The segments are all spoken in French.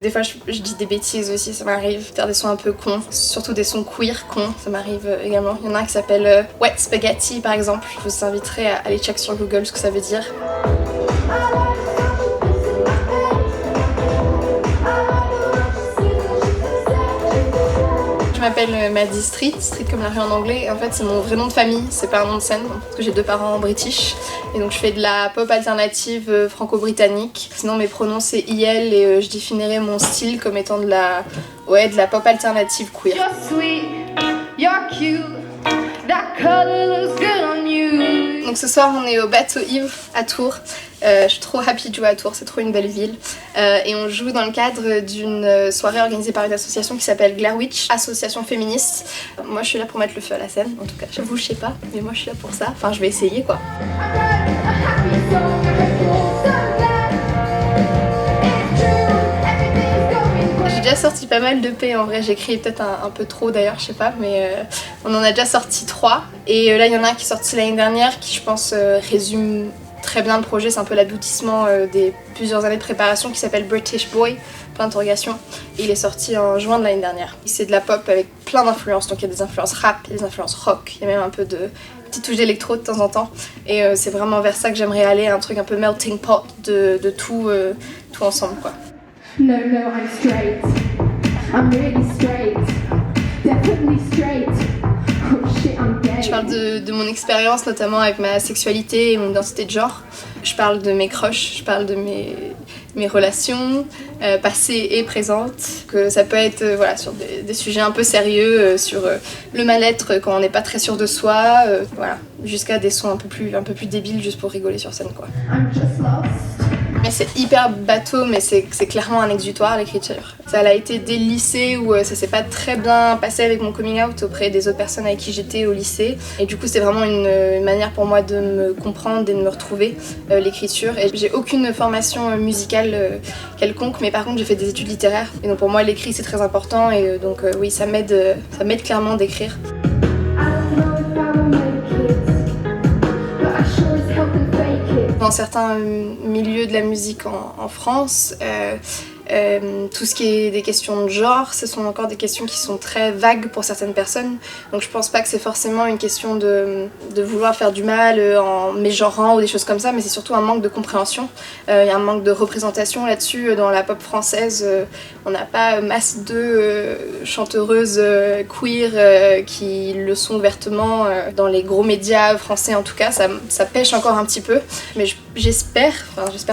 Des fois je dis des bêtises aussi, ça m'arrive, faire des sons un peu cons, surtout des sons queer cons, ça m'arrive également. Il y en a un qui s'appelle Wet Spaghetti par exemple, je vous inviterai à aller check sur Google ce que ça veut dire. Je m'appelle Maddie Street comme la rue en anglais, et en fait c'est mon vrai nom de famille, c'est pas un nom de scène, parce que j'ai 2 parents british, et donc je fais de la pop alternative franco-britannique. Sinon mes pronoms c'est IL et je définirais mon style comme étant de la pop alternative queer. You're sweet, you're cute, that color looks good on you. Donc ce soir on est au Bateau Ivre à Tours. Je suis trop happy de jouer à Tours, c'est trop une belle ville. Et on joue dans le cadre d'une soirée organisée par une association qui s'appelle Blair Witch, association féministe. Moi je suis là pour mettre le feu à la scène, en tout cas. J'avoue je sais pas, mais moi je suis là pour ça. Enfin je vais essayer quoi. J'ai déjà sorti pas mal d'EP en vrai, j'écris peut-être un peu trop d'ailleurs, je sais pas, mais on en a déjà sorti 3. Et là il y en a un qui est sorti l'année dernière qui je pense résume très bien le projet, c'est un peu l'aboutissement des plusieurs années de préparation, qui s'appelle British Boy, point d'interrogation. Et il est sorti en juin de l'année dernière. C'est de la pop avec plein d'influences, donc il y a des influences rap, il y a des influences rock, il y a même un peu de petites touches d'électro de temps en temps. Et c'est vraiment vers ça que j'aimerais aller, un truc un peu melting pot de tout ensemble quoi. No, I'm straight. I'm really straight. Definitely straight. Je parle de mon expérience, notamment avec ma sexualité et mon identité de genre. Je parle de mes crushs, je parle de mes relations passées et présentes. Que ça peut être sur des sujets un peu sérieux, sur le mal-être quand on n'est pas très sûr de soi, jusqu'à des sons un peu plus débiles juste pour rigoler sur scène quoi. I'm just lost. Mais c'est hyper bateau, mais c'est clairement un exutoire l'écriture. Ça a été dès le lycée où ça s'est pas très bien passé avec mon coming out auprès des autres personnes avec qui j'étais au lycée. Et du coup c'était vraiment une manière pour moi de me comprendre et de me retrouver, l'écriture. Et j'ai aucune formation musicale quelconque, mais par contre j'ai fait des études littéraires. Et donc pour moi l'écrit c'est très important et donc oui ça m'aide clairement d'écrire. Dans certains milieux de la musique en France, tout ce qui est des questions de genre, ce sont encore des questions qui sont très vagues pour certaines personnes. Donc je pense pas que c'est forcément une question de vouloir faire du mal en mégenrant ou des choses comme ça, mais c'est surtout un manque de compréhension. Il y a un manque de représentation là-dessus. Dans la pop française, on n'a pas masse de chanteuses queer qui le sont ouvertement. Dans les gros médias français en tout cas, ça pêche encore un petit peu. Mais j'espère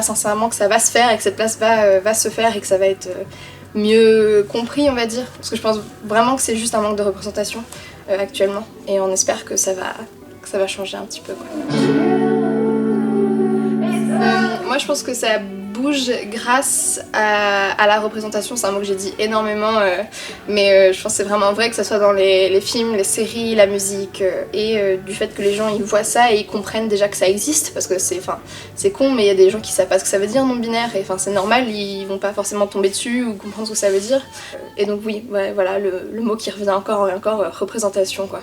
sincèrement que ça va se faire et que cette place va se faire et que ça va être mieux compris on va dire. Parce que je pense vraiment que c'est juste un manque de représentation actuellement. Et on espère que ça va changer un petit peu quoi. Moi je pense que ça bouge grâce à la représentation, c'est un mot que j'ai dit énormément, mais je pense que c'est vraiment vrai que ça soit dans les films, les séries, la musique, et du fait que les gens ils voient ça et ils comprennent déjà que ça existe, parce que c'est con, mais il y a des gens qui savent pas ce que ça veut dire non-binaire, et c'est normal, ils vont pas forcément tomber dessus ou comprendre ce que ça veut dire. Et donc oui, voilà, le mot qui revient encore et encore, représentation quoi.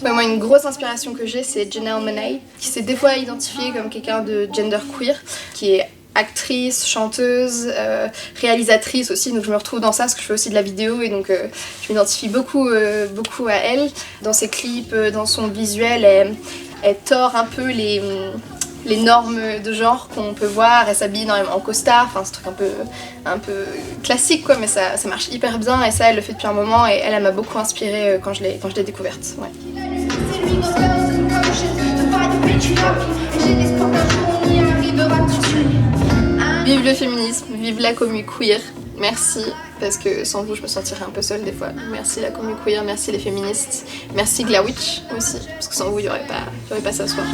Moi, une grosse inspiration que j'ai, c'est Janelle Monáe, qui s'est des fois identifiée comme quelqu'un de gender queer, qui est actrice, chanteuse, réalisatrice aussi, donc je me retrouve dans ça parce que je fais aussi de la vidéo et donc je m'identifie beaucoup à elle. Dans ses clips, dans son visuel, elle tord un peu les normes de genre qu'on peut voir. Elle s'habille énormément en costard, c'est un truc un peu classique quoi, mais ça marche hyper bien et ça elle le fait depuis un moment et elle m'a beaucoup inspirée quand je l'ai découverte. Ouais. Vive le féminisme, vive la commu queer, merci, parce que sans vous je me sentirais un peu seule des fois. Merci la commu queer, merci les féministes, merci Blair Witch aussi, parce que sans vous il n'y aurait pas ça ce soir.